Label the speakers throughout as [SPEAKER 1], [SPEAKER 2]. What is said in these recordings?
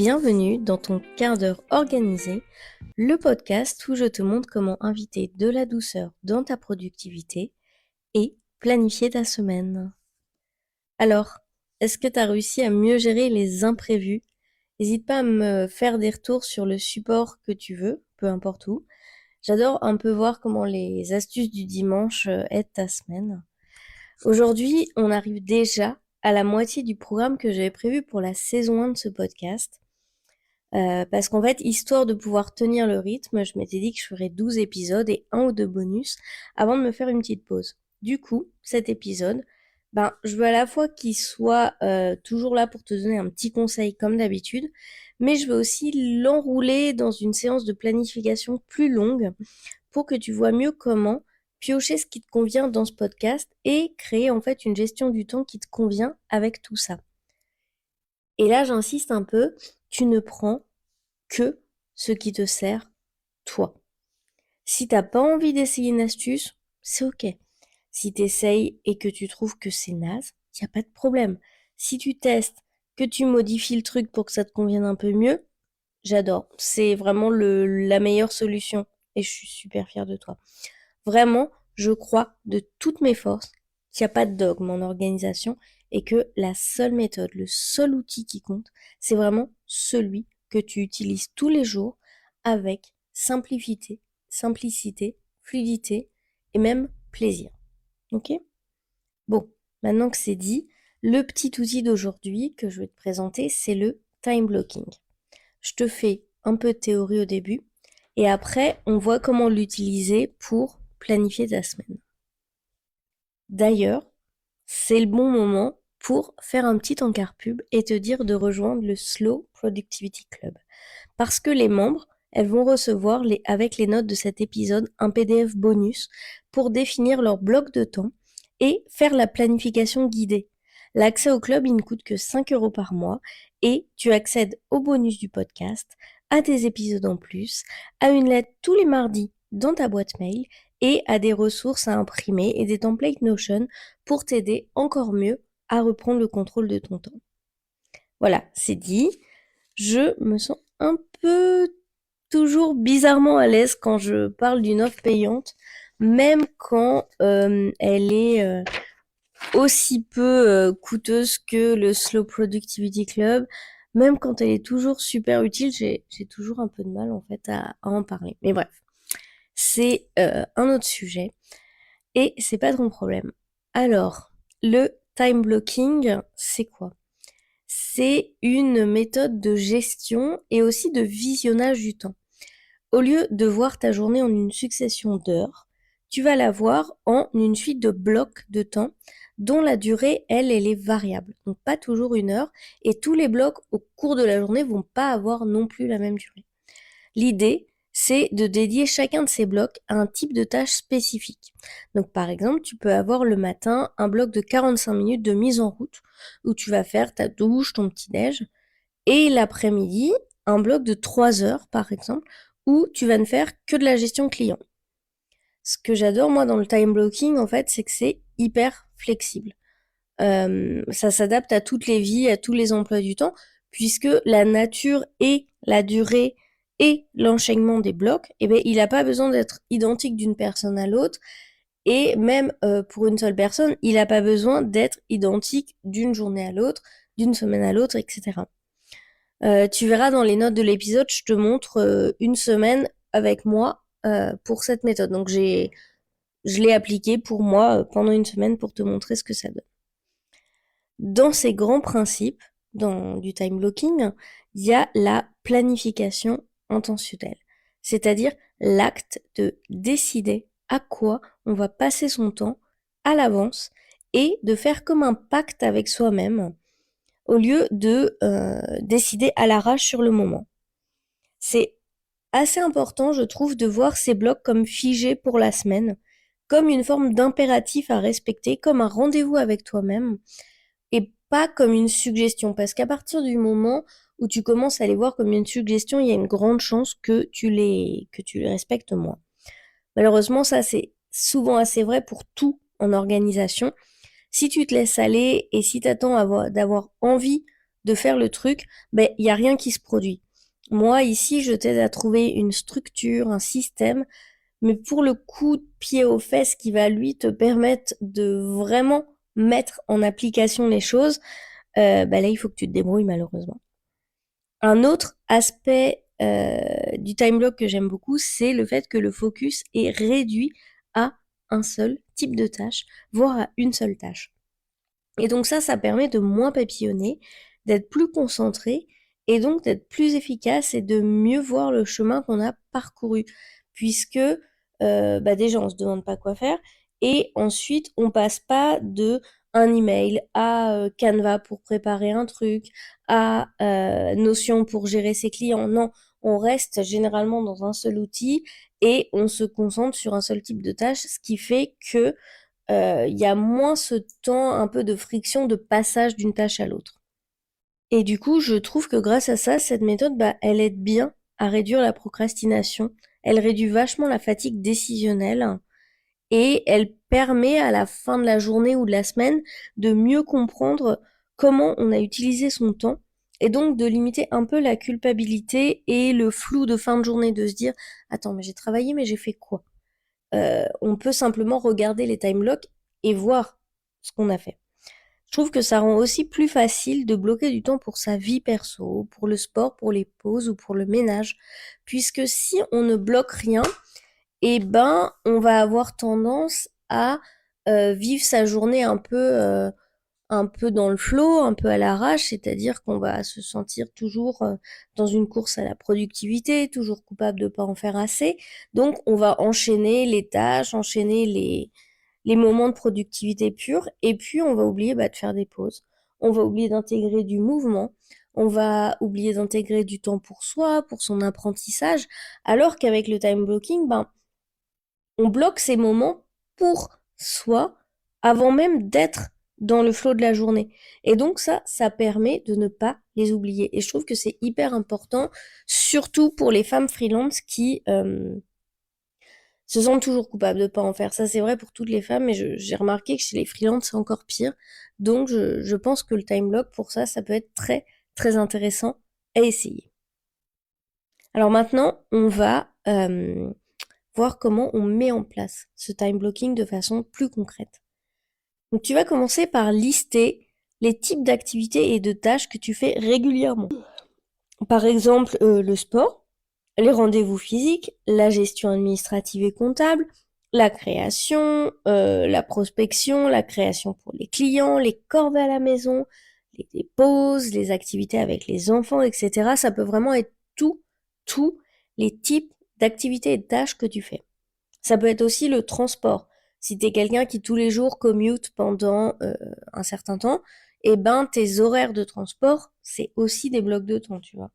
[SPEAKER 1] Bienvenue dans ton quart d'heure organisé, le podcast où je te montre comment inviter de la douceur dans ta productivité et planifier ta semaine. Alors, est-ce que tu as réussi à mieux gérer les imprévus? N'hésite pas à me faire des retours sur le support que tu veux, peu importe où. J'adore un peu voir comment les astuces du dimanche aident ta semaine. Aujourd'hui, on arrive déjà à la moitié du programme que j'avais prévu pour la saison 1 de ce podcast. Parce qu'en fait, histoire de pouvoir tenir le rythme, je m'étais dit que je ferais 12 épisodes et 1 ou 2 bonus avant de me faire une petite pause. Du coup, cet épisode, je veux à la fois qu'il soit toujours là pour te donner un petit conseil comme d'habitude, mais je veux aussi l'enrouler dans une séance de planification plus longue pour que tu vois mieux comment piocher ce qui te convient dans ce podcast et créer en fait une gestion du temps qui te convient avec tout ça. Et là, j'insiste un peu, tu ne prends que ce qui te sert, toi. Si t'as pas envie d'essayer une astuce, c'est ok. Si t'essayes et que tu trouves que c'est naze, y a pas de problème. Si tu testes, que tu modifies le truc pour que ça te convienne un peu mieux, j'adore. C'est vraiment la meilleure solution et je suis super fière de toi. Vraiment, je crois de toutes mes forces qu'il n'y a pas de dogme en organisation et que la seule méthode, le seul outil qui compte, c'est vraiment celui que tu utilises tous les jours avec simplicité, fluidité et même plaisir. Ok? Bon, maintenant que c'est dit, le petit outil d'aujourd'hui que je vais te présenter, c'est le time blocking. Je te fais un peu de théorie au début et après, on voit comment l'utiliser pour planifier ta semaine. D'ailleurs, c'est le bon moment pour faire un petit encart pub et te dire de rejoindre le Slow Productivity Club. Parce que les membres, elles vont recevoir avec les notes de cet épisode un PDF bonus pour définir leur bloc de temps et faire la planification guidée. L'accès au club, il ne coûte que 5 € par mois et tu accèdes au bonus du podcast, à des épisodes en plus, à une lettre tous les mardis dans ta boîte mail et à des ressources à imprimer et des templates Notion pour t'aider encore mieux à reprendre le contrôle de ton temps. Voilà, c'est dit. Je me sens un peu toujours bizarrement à l'aise quand je parle d'une offre payante, même quand elle est aussi peu coûteuse que le Slow Productivity Club, même quand elle est toujours super utile, j'ai toujours un peu de mal en fait à en parler. Mais bref, c'est un autre sujet et c'est pas ton problème. Alors, le time blocking, c'est quoi? C'est une méthode de gestion et aussi de visionnage du temps. Au lieu de voir ta journée en une succession d'heures, tu vas la voir en une suite de blocs de temps dont la durée, elle est variable. Donc pas toujours 1 heure et tous les blocs au cours de la journée vont pas avoir non plus la même durée. L'idée, c'est de dédier chacun de ces blocs à un type de tâche spécifique. Donc par exemple, tu peux avoir le matin un bloc de 45 minutes de mise en route où tu vas faire ta douche, ton petit-déj, et l'après-midi, un bloc de 3 heures par exemple où tu vas ne faire que de la gestion client. Ce que j'adore moi dans le time blocking en fait, c'est que c'est hyper flexible. Ça s'adapte à toutes les vies, à tous les emplois du temps, puisque la nature et la durée et l'enchaînement des blocs, il n'a pas besoin d'être identique d'une personne à l'autre, et même pour une seule personne, il n'a pas besoin d'être identique d'une journée à l'autre, d'une semaine à l'autre, etc. Tu verras dans les notes de l'épisode, je te montre une semaine avec moi pour cette méthode. Donc je l'ai appliquée pour moi pendant une semaine pour te montrer ce que ça donne. Dans ces grands principes, du time blocking, il y a la planification intentionnelle, c'est-à-dire l'acte de décider à quoi on va passer son temps à l'avance et de faire comme un pacte avec soi-même au lieu de décider à l'arrache sur le moment. C'est assez important, je trouve, de voir ces blocs comme figés pour la semaine, comme une forme d'impératif à respecter, comme un rendez-vous avec toi-même, et pas comme une suggestion. Parce qu'à partir du moment où tu commences à les voir comme une suggestion, il y a une grande chance que tu les respectes moins. Malheureusement, ça c'est souvent assez vrai pour tout en organisation. Si tu te laisses aller et si tu attends d'avoir envie de faire le truc, il n'y a rien qui se produit. Moi, ici, je t'aide à trouver une structure, un système, mais pour le coup de pied aux fesses qui va lui te permettre de vraiment mettre en application les choses, là, il faut que tu te débrouilles malheureusement. Un autre aspect du time block que j'aime beaucoup, c'est le fait que le focus est réduit à un seul type de tâche, voire à une seule tâche. Et donc ça permet de moins papillonner, d'être plus concentré et donc d'être plus efficace et de mieux voir le chemin qu'on a parcouru. Puisque déjà on se demande pas quoi faire et ensuite on passe pas de un email à Canva pour préparer un truc, à Notion pour gérer ses clients. Non, on reste généralement dans un seul outil et on se concentre sur un seul type de tâche, ce qui fait que il y a moins ce temps un peu de friction de passage d'une tâche à l'autre. Et du coup, je trouve que grâce à ça, cette méthode, elle aide bien à réduire la procrastination. Elle réduit vachement la fatigue décisionnelle et elle permet à la fin de la journée ou de la semaine de mieux comprendre comment on a utilisé son temps et donc de limiter un peu la culpabilité et le flou de fin de journée, de se dire attends, mais j'ai travaillé, mais j'ai fait quoi? On peut simplement regarder les time blocks et voir ce qu'on a fait. Je trouve que ça rend aussi plus facile de bloquer du temps pour sa vie perso, pour le sport, pour les pauses ou pour le ménage, puisque si on ne bloque rien, on va avoir tendance à vivre sa journée un peu dans le flow, un peu à l'arrache, c'est-à-dire qu'on va se sentir toujours dans une course à la productivité, toujours coupable de pas en faire assez. Donc, on va enchaîner les tâches, enchaîner les moments de productivité pure, et puis on va oublier de faire des pauses. On va oublier d'intégrer du mouvement, on va oublier d'intégrer du temps pour soi, pour son apprentissage, alors qu'avec le time blocking, on bloque ces moments pour soi avant même d'être dans le flow de la journée. Et donc ça permet de ne pas les oublier. Et je trouve que c'est hyper important, surtout pour les femmes freelance qui se sentent toujours coupables de ne pas en faire. Ça, c'est vrai pour toutes les femmes, mais j'ai remarqué que chez les freelances, c'est encore pire. Donc, je pense que le time block, pour ça, ça peut être très, très intéressant à essayer. Alors maintenant, on va voir comment on met en place ce time blocking de façon plus concrète. Donc, tu vas commencer par lister les types d'activités et de tâches que tu fais régulièrement. Par exemple, le sport, les rendez-vous physiques, la gestion administrative et comptable, la création, la prospection, la création pour les clients, les corvées à la maison, les pauses, les activités avec les enfants, etc. Ça peut vraiment être tous les types d'activités et de tâches que tu fais. Ça peut être aussi le transport. Si tu es quelqu'un qui tous les jours commute pendant un certain temps, tes horaires de transport, c'est aussi des blocs de temps, tu vois.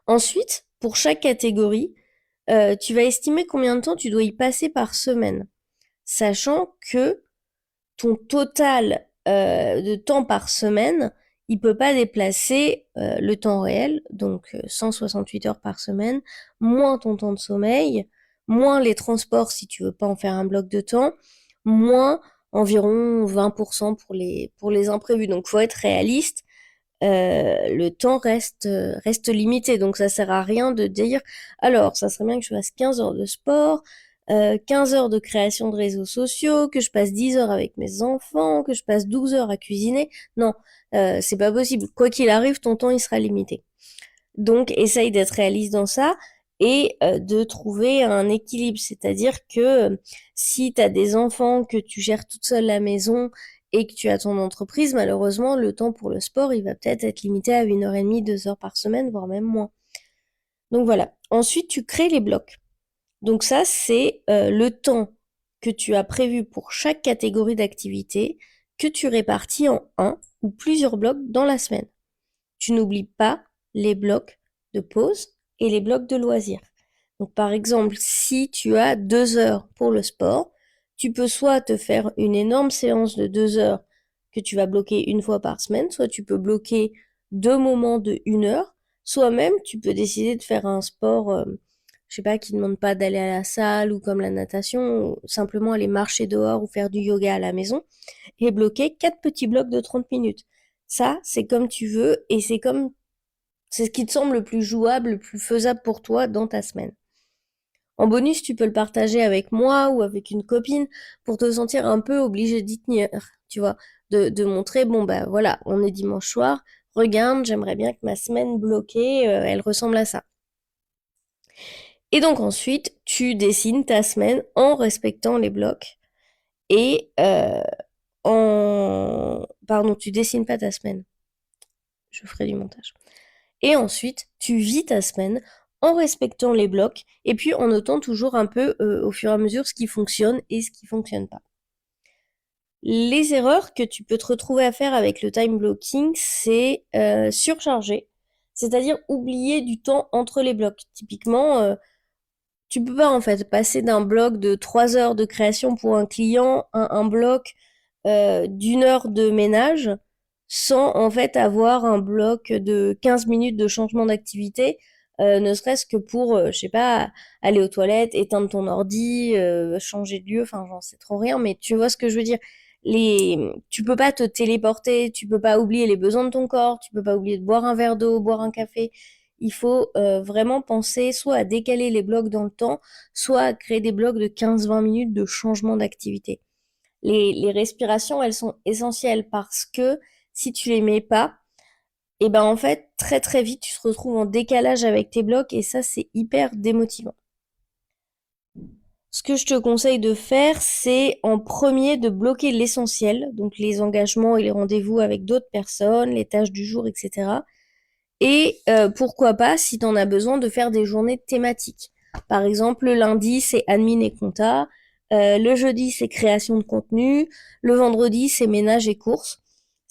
[SPEAKER 1] Ensuite, pour chaque catégorie, tu vas estimer combien de temps tu dois y passer par semaine, sachant que ton total de temps par semaine, il peut pas déplacer le temps réel, donc 168 heures par semaine, moins ton temps de sommeil, moins les transports si tu veux pas en faire un bloc de temps, moins environ 20% pour les imprévus. Donc faut être réaliste. Le temps reste limité, donc ça sert à rien de dire alors ça serait bien que je fasse 15 heures de sport, 15 heures de création de réseaux sociaux, que je passe 10 heures avec mes enfants, que je passe 12 heures à cuisiner. Non, c'est pas possible. Quoi qu'il arrive, ton temps il sera limité. Donc essaye d'être réaliste dans ça et de trouver un équilibre, c'est-à-dire que si tu as des enfants, que tu gères toute seule la maison et que tu as ton entreprise, malheureusement, le temps pour le sport, il va peut-être être limité à 1h30, 2 heures par semaine, voire même moins. Donc voilà. Ensuite, tu crées les blocs. Donc ça, c'est le temps que tu as prévu pour chaque catégorie d'activité que tu répartis en un ou plusieurs blocs dans la semaine. Tu n'oublies pas les blocs de pause et les blocs de loisirs. Donc par exemple, si tu as 2 heures pour le sport, tu peux soit te faire une énorme séance de 2 heures que tu vas bloquer une fois par semaine, soit tu peux bloquer 2 moments de 1 heure, soit même tu peux décider de faire un sport, je sais pas, qui ne demande pas d'aller à la salle ou comme la natation, ou simplement aller marcher dehors ou faire du yoga à la maison et bloquer 4 petits blocs de 30 minutes. Ça, c'est comme tu veux et c'est ce qui te semble le plus jouable, le plus faisable pour toi dans ta semaine. En bonus, tu peux le partager avec moi ou avec une copine pour te sentir un peu obligé d'y tenir, tu vois, de montrer, bon bah voilà, on est dimanche soir, regarde, j'aimerais bien que ma semaine bloquée, elle ressemble à ça. Et donc ensuite, tu dessines ta semaine en respectant les blocs et Pardon, tu dessines pas ta semaine. Je ferai du montage. Et ensuite, tu vis ta semaine en respectant les blocs et puis en notant toujours un peu au fur et à mesure ce qui fonctionne et ce qui fonctionne pas. Les erreurs que tu peux te retrouver à faire avec le time blocking, c'est surcharger, c'est-à-dire oublier du temps entre les blocs. Typiquement, tu peux pas en fait passer d'un bloc de 3 heures de création pour un client à un bloc d'une heure de ménage sans en fait avoir un bloc de 15 minutes de changement d'activité, ne serait-ce que pour, je sais pas, aller aux toilettes, éteindre ton ordi, changer de lieu, enfin j'en sais trop rien, mais tu vois ce que je veux dire. Tu peux pas te téléporter, tu peux pas oublier les besoins de ton corps, tu peux pas oublier de boire un verre d'eau, boire un café. Il faut vraiment penser soit à décaler les blocs dans le temps, soit à créer des blocs de 15-20 minutes de changement d'activité. Les respirations, elles sont essentielles parce que si tu les mets pas, et ben en fait, très très vite, tu te retrouves en décalage avec tes blocs et ça, c'est hyper démotivant. Ce que je te conseille de faire, c'est en premier de bloquer l'essentiel, donc les engagements et les rendez-vous avec d'autres personnes, les tâches du jour, etc. Et pourquoi pas, si tu en as besoin, de faire des journées thématiques. Par exemple, le lundi, c'est admin et compta. Le jeudi, c'est création de contenu. Le vendredi, c'est ménage et courses.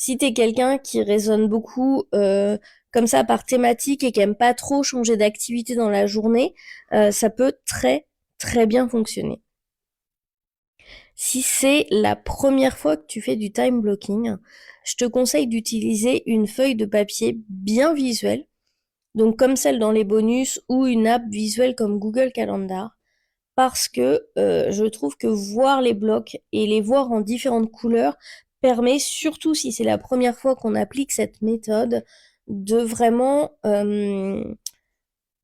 [SPEAKER 1] Si t'es quelqu'un qui raisonne beaucoup comme ça par thématique et qui aime pas trop changer d'activité dans la journée, ça peut très très bien fonctionner. Si c'est la première fois que tu fais du time blocking, je te conseille d'utiliser une feuille de papier bien visuelle, donc comme celle dans les bonus ou une app visuelle comme Google Calendar, parce que je trouve que voir les blocs et les voir en différentes couleurs permet, surtout si c'est la première fois qu'on applique cette méthode, de vraiment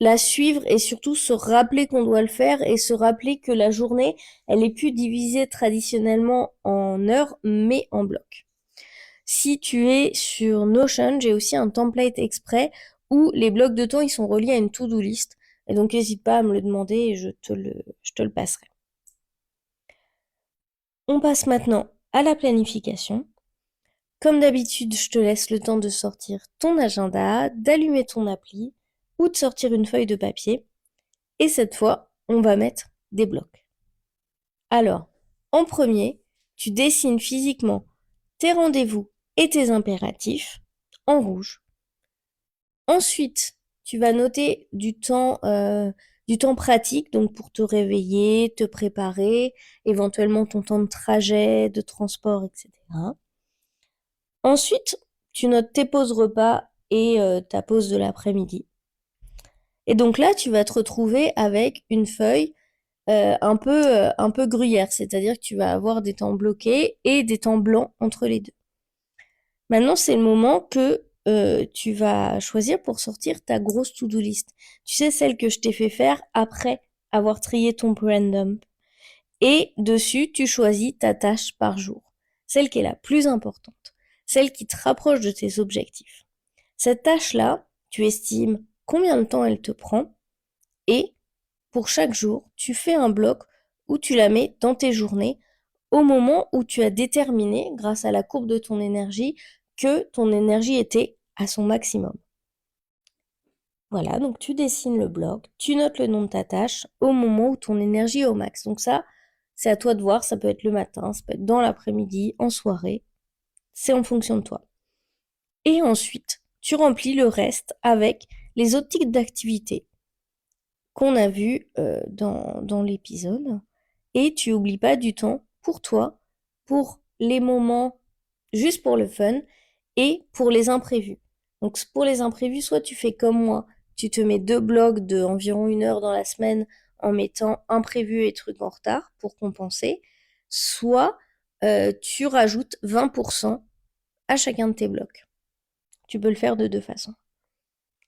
[SPEAKER 1] la suivre et surtout se rappeler qu'on doit le faire et se rappeler que la journée, elle est plus divisée traditionnellement en heures, mais en blocs. Si tu es sur Notion, j'ai aussi un template exprès où les blocs de temps ils sont reliés à une to-do list. Et donc n'hésite pas à me le demander et je te le passerai. On passe maintenant à la planification. Comme d'habitude, je te laisse le temps de sortir ton agenda, d'allumer ton appli ou de sortir une feuille de papier. Et cette fois, on va mettre des blocs. Alors, en premier, tu dessines physiquement tes rendez-vous et tes impératifs en rouge. Ensuite, tu vas noter du temps pratique, donc pour te réveiller, te préparer, éventuellement ton temps de trajet, de transport, etc. Ensuite, tu notes tes pauses repas et ta pause de l'après-midi. Et donc là, tu vas te retrouver avec une feuille un peu gruyère, c'est-à-dire que tu vas avoir des temps bloqués et des temps blancs entre les deux. Maintenant, c'est le moment que tu vas choisir pour sortir ta grosse to-do list. Tu sais, celle que je t'ai fait faire après avoir trié ton brain dump. Et dessus, tu choisis ta tâche par jour, celle qui est la plus importante, celle qui te rapproche de tes objectifs. Cette tâche-là, tu estimes combien de temps elle te prend et pour chaque jour, tu fais un bloc où tu la mets dans tes journées au moment où tu as déterminé, grâce à la courbe de ton énergie, que ton énergie était à son maximum. Voilà, donc tu dessines le bloc, tu notes le nom de ta tâche au moment où ton énergie est au max. Donc ça, c'est à toi de voir, ça peut être le matin, ça peut être dans l'après-midi, en soirée, c'est en fonction de toi. Et ensuite, tu remplis le reste avec les autres types d'activités qu'on a vues dans l'épisode. Et tu n'oublies pas du temps pour toi, pour les moments juste pour le fun et pour les imprévus. Donc pour les imprévus, soit tu fais comme moi, tu te mets 2 blocs de environ 1 heure dans la semaine en mettant imprévus et trucs en retard pour compenser, soit tu rajoutes 20% à chacun de tes blocs. Tu peux le faire de deux façons.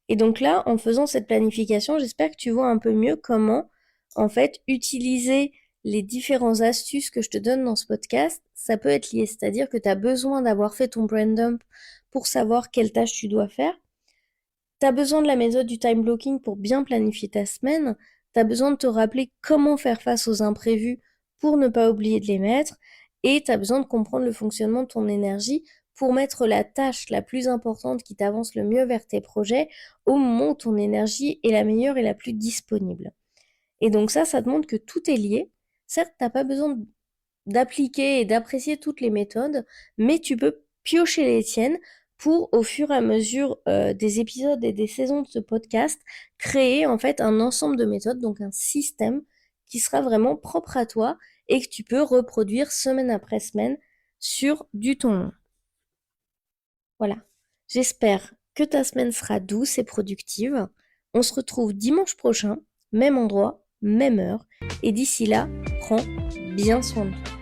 [SPEAKER 1] Et donc là, en faisant cette planification, j'espère que tu vois un peu mieux comment, en fait, utiliser les différentes astuces que je te donne dans ce podcast. Ça peut être lié, c'est-à-dire que tu as besoin d'avoir fait ton brain dump pour savoir quelle tâche tu dois faire. Tu as besoin de la méthode du time blocking pour bien planifier ta semaine. Tu as besoin de te rappeler comment faire face aux imprévus pour ne pas oublier de les mettre. Et tu as besoin de comprendre le fonctionnement de ton énergie pour mettre la tâche la plus importante qui t'avance le mieux vers tes projets au moment où ton énergie est la meilleure et la plus disponible. Et donc ça te montre que tout est lié. Certes, tu n'as pas besoin d'appliquer et d'apprécier toutes les méthodes, mais tu peux piocher les tiennes pour, au fur et à mesure des épisodes et des saisons de ce podcast, créer en fait un ensemble de méthodes, donc un système qui sera vraiment propre à toi et que tu peux reproduire semaine après semaine sur du temps long. Voilà. J'espère que ta semaine sera douce et productive. On se retrouve dimanche prochain, même endroit, même heure. Et d'ici là, prends bien soin de toi.